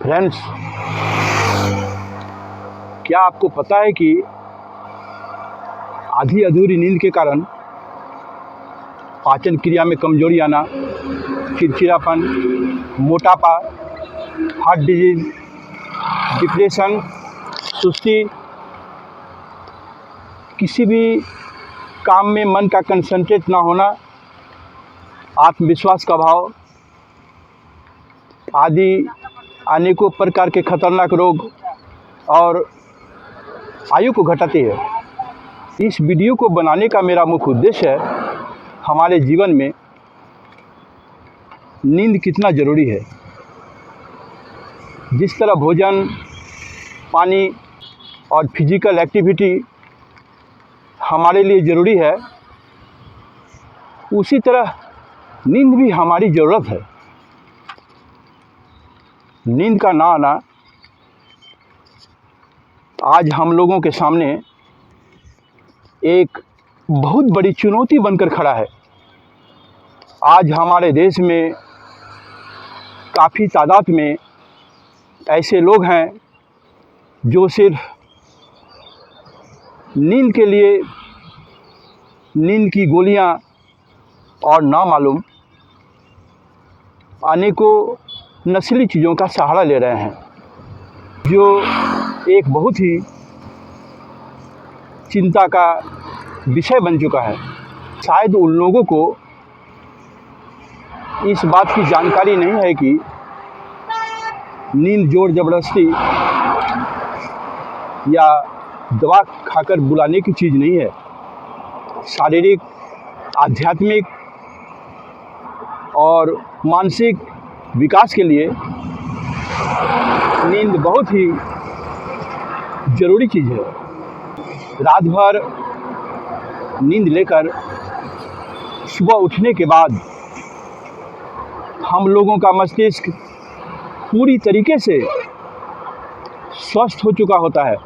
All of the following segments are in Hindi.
फ्रेंड्स, क्या आपको पता है कि आधी अधूरी नींद के कारण पाचन क्रिया में कमजोरी आना, चिड़चिड़ापन, मोटापा, हार्ट डिजीज, डिप्रेशन, सुस्ती, किसी भी काम में मन का कंसंट्रेट ना होना, आत्मविश्वास का अभाव आदि अनेकों प्रकार के खतरनाक रोग और आयु को घटाती है। इस वीडियो को बनाने का मेरा मुख्य उद्देश्य है हमारे जीवन में नींद कितना ज़रूरी है। जिस तरह भोजन, पानी और फिजिकल एक्टिविटी हमारे लिए ज़रूरी है, उसी तरह नींद भी हमारी ज़रूरत है। नींद का ना आना आज हम लोगों के सामने एक बहुत बड़ी चुनौती बनकर खड़ा है। आज हमारे देश में काफ़ी तादाद में ऐसे लोग हैं जो सिर्फ नींद के लिए नींद की गोलियां और नामालूम अनेकों नस्ली चीज़ों का सहारा ले रहे हैं, जो एक बहुत ही चिंता का विषय बन चुका है। शायद उन लोगों को इस बात की जानकारी नहीं है कि नींद जोर ज़बरदस्ती या दवा खाकर बुलाने की चीज़ नहीं है। शारीरिक, आध्यात्मिक और मानसिक विकास के लिए नींद बहुत ही ज़रूरी चीज़ है। रात भर नींद लेकर सुबह उठने के बाद हम लोगों का मस्तिष्क पूरी तरीके से स्वस्थ हो चुका होता है।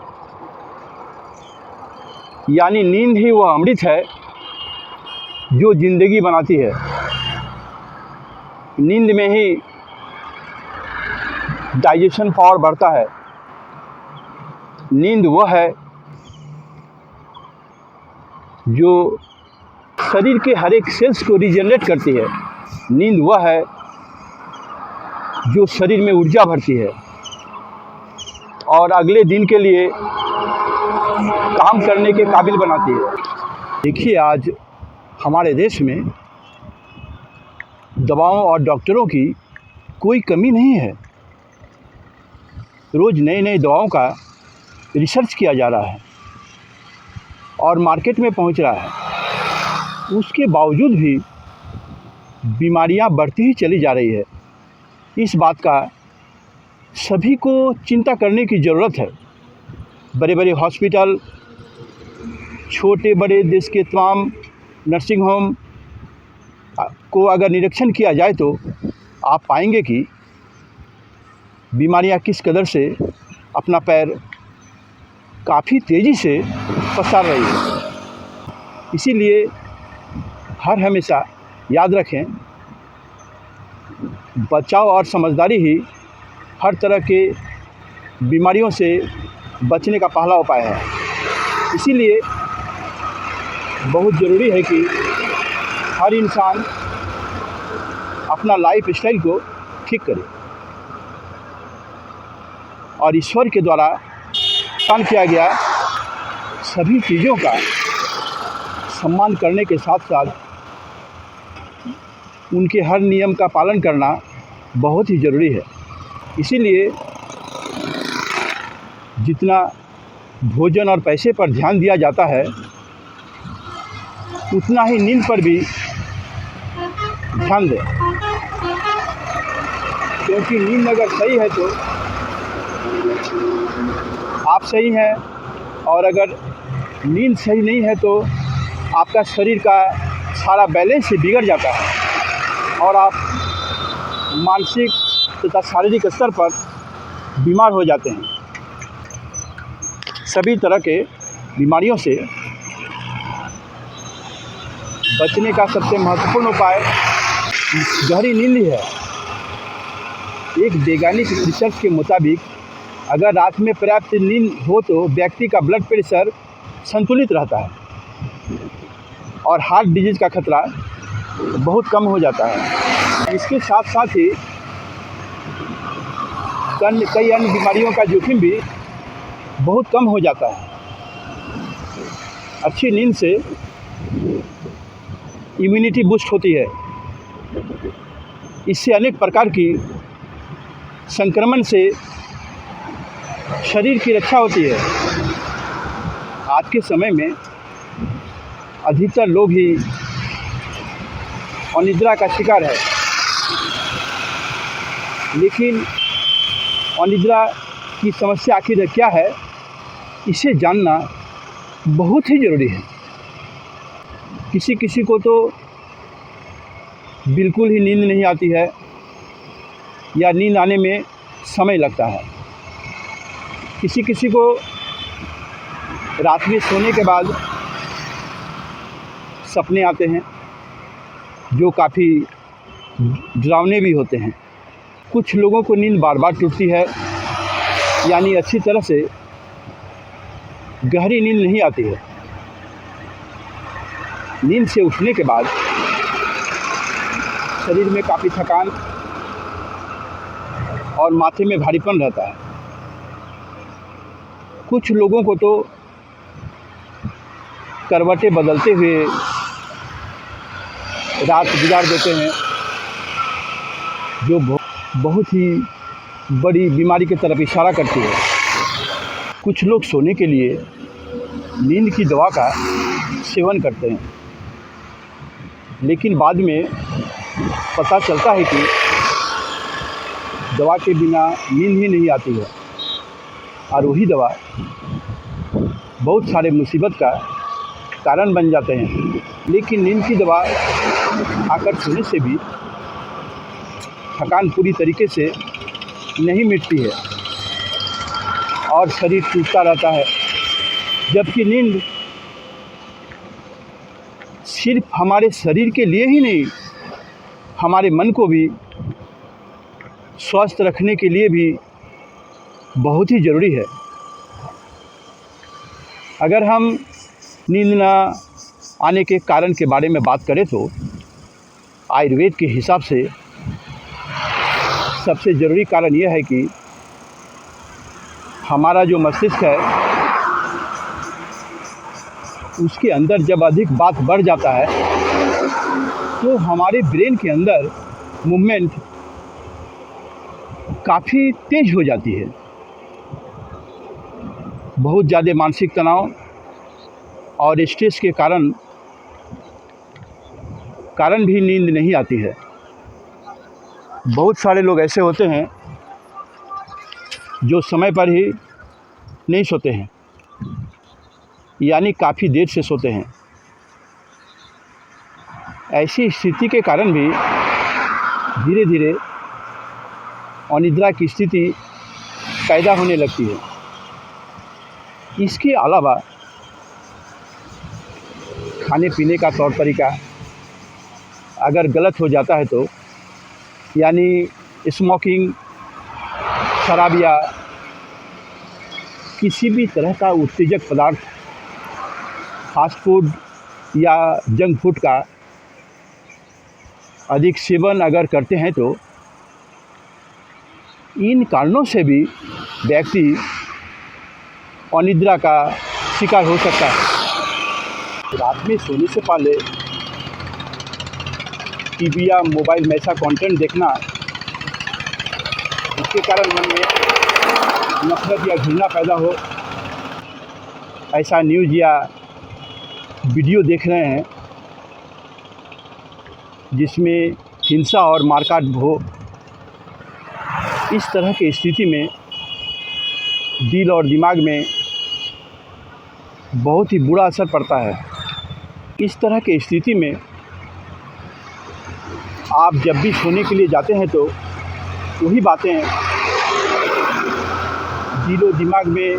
यानी नींद ही वह अमृत है जो ज़िंदगी बनाती है। नींद में ही डाइजेशन पावर बढ़ता है। नींद वह है जो शरीर के हर एक सेल्स को रीजनरेट करती है। नींद वह है जो शरीर में ऊर्जा भरती है और अगले दिन के लिए काम करने के काबिल बनाती है। देखिए, आज हमारे देश में दवाओं और डॉक्टरों की कोई कमी नहीं है। रोज़ नई नई दवाओं का रिसर्च किया जा रहा है और मार्केट में पहुंच रहा है। उसके बावजूद भी बीमारियां बढ़ती ही चली जा रही है। इस बात का सभी को चिंता करने की ज़रूरत है। बड़े बड़े हॉस्पिटल, छोटे बड़े देश के तमाम नर्सिंग होम को अगर निरीक्षण किया जाए तो आप पाएंगे कि बीमारियां किस कदर से अपना पैर काफ़ी तेज़ी से पसार रही है। इसीलिए हर हमेशा याद रखें, बचाव और समझदारी ही हर तरह के बीमारियों से बचने का पहला उपाय है। इसीलिए बहुत ज़रूरी है कि हर इंसान अपना लाइफ स्टाइल को ठीक करे और ईश्वर के द्वारा प्रदान किया गया सभी चीज़ों का सम्मान करने के साथ साथ उनके हर नियम का पालन करना बहुत ही ज़रूरी है। इसीलिए जितना भोजन और पैसे पर ध्यान दिया जाता है, उतना ही नींद पर भी ध्यान दें, क्योंकि नींद अगर सही है तो आप सही हैं, और अगर नींद सही नहीं है तो आपका शरीर का सारा बैलेंस ही बिगड़ जाता है और आप मानसिक तथा शारीरिक स्तर पर बीमार हो जाते हैं। सभी तरह के बीमारियों से बचने का सबसे महत्वपूर्ण उपाय गहरी नींद ही है। एक वैज्ञानिक रिसर्च के मुताबिक अगर रात में पर्याप्त नींद हो तो व्यक्ति का ब्लड प्रेशर संतुलित रहता है और हार्ट डिजीज़ का खतरा बहुत कम हो जाता है। इसके साथ साथ ही कई अन्य बीमारियों का जोखिम भी बहुत कम हो जाता है। अच्छी नींद से इम्यूनिटी बूस्ट होती है। इससे अनेक प्रकार की संक्रमण से शरीर की रक्षा होती है। आज के समय में अधिकतर लोग ही अनिद्रा का शिकार है, लेकिन अनिद्रा की समस्या आखिर क्या है, इसे जानना बहुत ही ज़रूरी है। किसी किसी को तो बिल्कुल ही नींद नहीं आती है या नींद आने में समय लगता है। किसी किसी को रात में सोने के बाद सपने आते हैं जो काफ़ी डरावने भी होते हैं। कुछ लोगों को नींद बार बार टूटती है, यानी अच्छी तरह से गहरी नींद नहीं आती है। नींद से उठने के बाद शरीर में काफ़ी थकान और माथे में भारीपन रहता है। कुछ लोगों को तो करवटें बदलते हुए रात गुजार देते हैं, जो बहुत ही बड़ी बीमारी की तरफ इशारा करती है। कुछ लोग सोने के लिए नींद की दवा का सेवन करते हैं, लेकिन बाद में पता चलता है कि दवा के बिना नींद ही नहीं आती है और वही दवा बहुत सारे मुसीबत का कारण बन जाते हैं। लेकिन नींद की दवा आकर सोने से भी थकान पूरी तरीके से नहीं मिटती है और शरीर टूटता रहता है। जबकि नींद सिर्फ हमारे शरीर के लिए ही नहीं, हमारे मन को भी स्वस्थ रखने के लिए भी बहुत ही ज़रूरी है। अगर हम नींद न आने के कारण के बारे में बात करें तो आयुर्वेद के हिसाब से सबसे ज़रूरी कारण यह है कि हमारा जो मस्तिष्क है उसके अंदर जब अधिक बात बढ़ जाता है तो हमारे ब्रेन के अंदर मूवमेंट काफ़ी तेज हो जाती है। बहुत ज़्यादा मानसिक तनाव और स्ट्रेस के कारण भी नींद नहीं आती है। बहुत सारे लोग ऐसे होते हैं जो समय पर ही नहीं सोते हैं, यानी काफ़ी देर से सोते हैं। ऐसी स्थिति के कारण भी धीरे धीरे अनिद्रा की स्थिति पैदा होने लगती है। इसके अलावा खाने पीने का तौर तरीका अगर गलत हो जाता है तो, यानी स्मोकिंग, शराब या किसी भी तरह का उत्तेजक पदार्थ, फास्ट फूड या जंक फूड का अधिक सेवन अगर करते हैं तो इन कारणों से भी व्यक्ति अनिद्रा का शिकार हो सकता है। रात में सोने से पहले टीवी या मोबाइल में ऐसा कंटेंट देखना, इसके कारण मन में नफरत या घृणा पैदा हो, ऐसा न्यूज़ या वीडियो देख रहे हैं जिसमें हिंसा और मारकाट हो, इस तरह की स्थिति में दिल और दिमाग में बहुत ही बुरा असर पड़ता है। इस तरह की स्थिति में आप जब भी सोने के लिए जाते हैं तो वही बातें दिल और दिमाग में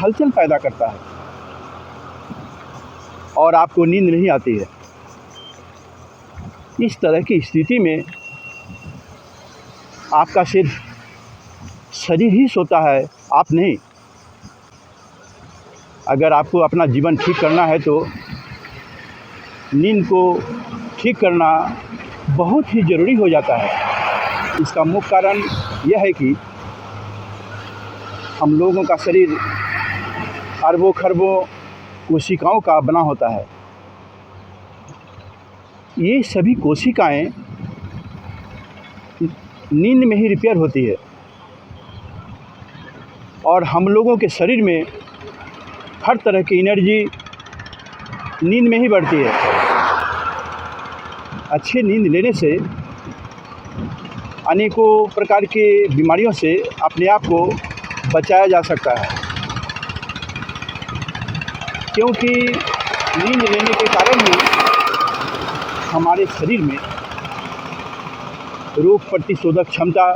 हलचल पैदा करता है और आपको नींद नहीं आती है। इस तरह की स्थिति में आपका सिर्फ शरीर ही सोता है, आप नहीं। अगर आपको अपना जीवन ठीक करना है तो नींद को ठीक करना बहुत ही ज़रूरी हो जाता है। इसका मुख्य कारण यह है कि हम लोगों का शरीर अरबों खरबों कोशिकाओं का बना होता है। ये सभी कोशिकाएं नींद में ही रिपेयर होती है और हम लोगों के शरीर में हर तरह की एनर्जी नींद में ही बढ़ती है। अच्छी नींद लेने से अनेकों प्रकार की बीमारियों से अपने आप को बचाया जा सकता है, क्योंकि नींद लेने के कारण ही हमारे शरीर में रोग प्रतिरोधक क्षमता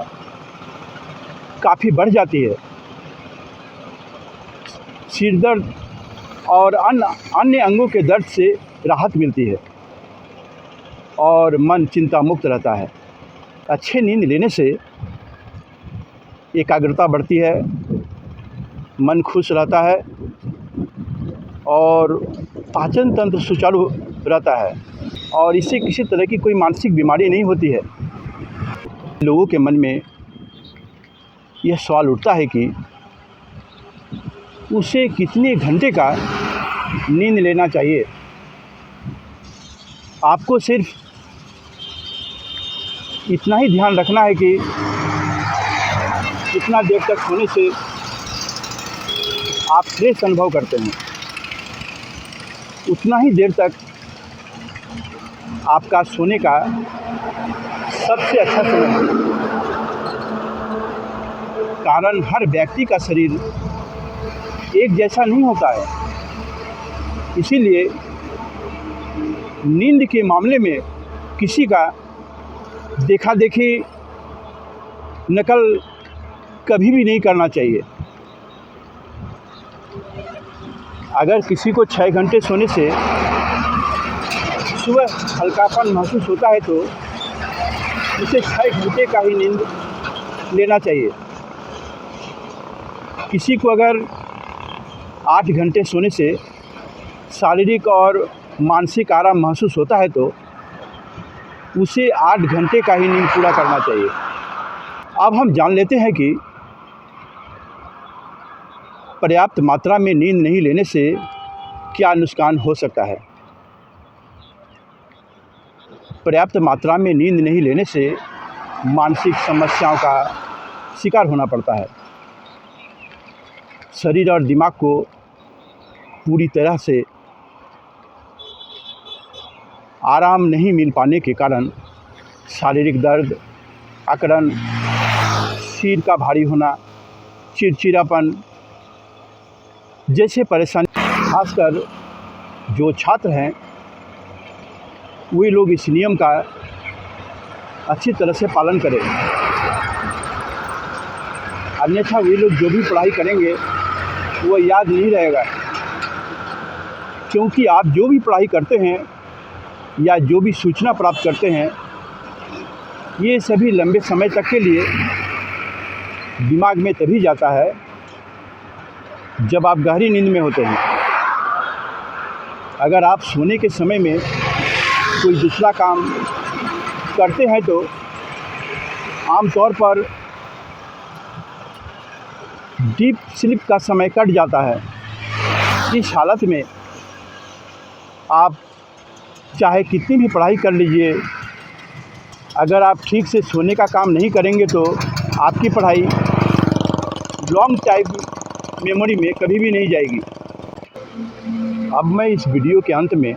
काफ़ी बढ़ जाती है। सिर दर्द और अन्य अंगों के दर्द से राहत मिलती है और मन चिंता मुक्त रहता है। अच्छे नींद लेने से एकाग्रता बढ़ती है, मन खुश रहता है और पाचन तंत्र सुचारू रहता है और इससे किसी तरह की कोई मानसिक बीमारी नहीं होती है। लोगों के मन में यह सवाल उठता है कि उसे कितने घंटे का नींद लेना चाहिए। आपको सिर्फ इतना ही ध्यान रखना है कि कितना देर तक सोने से आप फ्रेश अनुभव करते हैं, उतना ही देर तक आपका सोने का सबसे अच्छा समय है। कारण हर व्यक्ति का शरीर एक जैसा नहीं होता है, इसीलिए नींद के मामले में किसी का देखा देखी नकल कभी भी नहीं करना चाहिए। अगर किसी को 6 घंटे सोने से सुबह हल्कापन महसूस होता है तो उसे 6 घंटे का ही नींद लेना चाहिए। किसी को अगर 8 घंटे सोने से शारीरिक और मानसिक आराम महसूस होता है तो उसे 8 घंटे का ही नींद पूरा करना चाहिए। अब हम जान लेते हैं कि पर्याप्त मात्रा में नींद नहीं लेने से क्या नुकसान हो सकता है। पर्याप्त मात्रा में नींद नहीं लेने से मानसिक समस्याओं का शिकार होना पड़ता है। शरीर और दिमाग को पूरी तरह से आराम नहीं मिल पाने के कारण शारीरिक दर्द, अकड़न, सिर का भारी होना, चिड़चिड़ापन जैसे परेशानी, खासकर जो छात्र हैं वे लोग इस नियम का अच्छी तरह से पालन करें, अन्यथा वे लोग जो भी पढ़ाई करेंगे वो याद नहीं रहेगा। क्योंकि आप जो भी पढ़ाई करते हैं या जो भी सूचना प्राप्त करते हैं ये सभी लंबे समय तक के लिए दिमाग में तभी जाता है जब आप गहरी नींद में होते हैं। अगर आप सोने के समय में कोई दूसरा काम करते हैं तो आमतौर पर डीप स्लीप का समय कट जाता है। इस हालत में आप चाहे कितनी भी पढ़ाई कर लीजिए, अगर आप ठीक से सोने का काम नहीं करेंगे तो आपकी पढ़ाई लॉन्ग टाइम मेमोरी में कभी भी नहीं जाएगी। अब मैं इस वीडियो के अंत में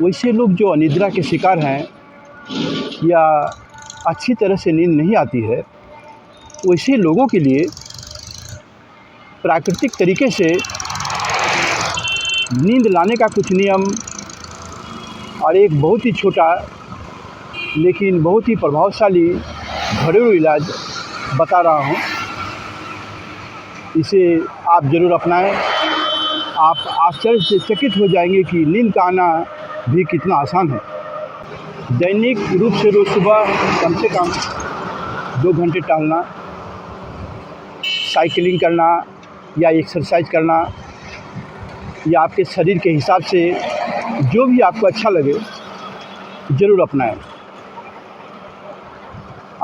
वैसे लोग जो अनिद्रा के शिकार हैं या अच्छी तरह से नींद नहीं आती है, वैसे लोगों के लिए प्राकृतिक तरीके से नींद लाने का कुछ नियम और एक बहुत ही छोटा लेकिन बहुत ही प्रभावशाली घरेलू इलाज बता रहा हूँ। इसे आप ज़रूर अपनाएं। आप आश्चर्य से चकित हो जाएंगे कि नींद का आना भी कितना आसान है। दैनिक रूप से रोज़ सुबह कम से कम 2 घंटे टहलना, साइकिलिंग करना या एक्सरसाइज करना या आपके शरीर के हिसाब से जो भी आपको अच्छा लगे ज़रूर अपनाएं।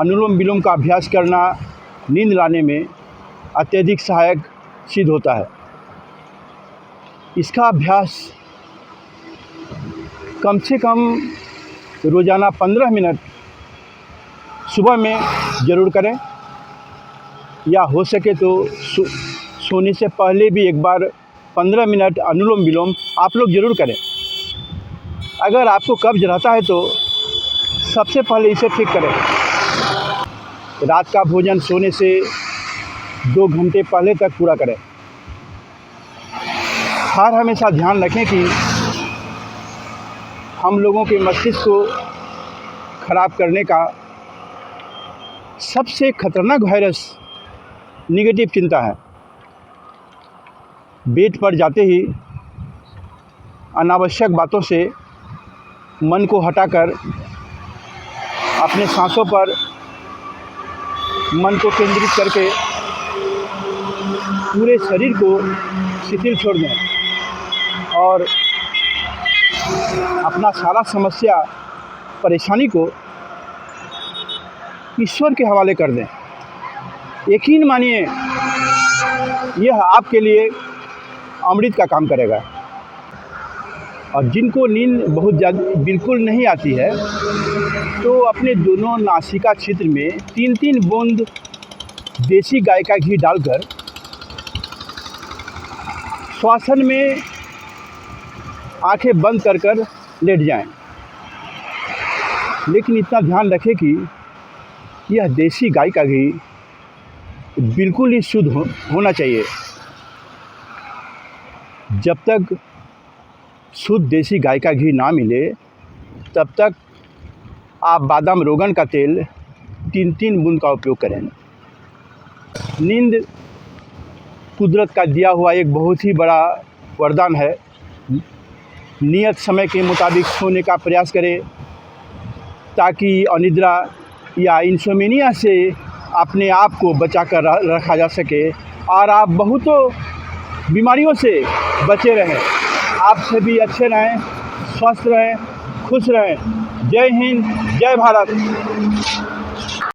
अनुलोम विलोम का अभ्यास करना नींद लाने में अत्यधिक सहायक सिद्ध होता है। इसका अभ्यास कम से कम रोज़ाना 15 मिनट सुबह में ज़रूर करें या हो सके तो सोने से पहले भी एक बार 15 मिनट अनुलोम विलोम आप लोग ज़रूर करें। अगर आपको कब्ज़ रहता है तो सबसे पहले इसे ठीक करें। रात का भोजन सोने से 2 घंटे पहले तक पूरा करें। हर हमेशा ध्यान रखें कि हम लोगों के मस्तिष्क को ख़राब करने का सबसे खतरनाक वायरस निगेटिव चिंता है। बेड पर जाते ही अनावश्यक बातों से मन को हटाकर अपने सांसों पर मन को केंद्रित करके पूरे शरीर को शिथिल छोड़ दें और अपना सारा समस्या परेशानी को ईश्वर के हवाले कर दें। यकीन मानिए यह आपके लिए अमृत का काम करेगा। और जिनको नींद बहुत ज़्यादा बिल्कुल नहीं आती है तो अपने दोनों नासिका क्षेत्र में 3-3 बूंद देसी गाय का घी डालकर श्वासन में आंखें बंद कर लेट जाएं। लेकिन इतना ध्यान रखें कि यह देसी गाय का घी बिल्कुल ही शुद्ध होना चाहिए। जब तक शुद्ध देसी गाय का घी ना मिले तब तक आप बादाम रोगन का तेल 3-3 बूंद का उपयोग करें। नींद कुदरत का दिया हुआ एक बहुत ही बड़ा वरदान है। नियत समय के मुताबिक सोने का प्रयास करें ताकि अनिद्रा या इंसोमेनिया से अपने आप को बचा कर रखा जा सके और आप बहुतों बीमारियों से बचे रहें। आप सभी अच्छे रहें, स्वस्थ रहें, खुश रहें। जय हिंद, जय भारत।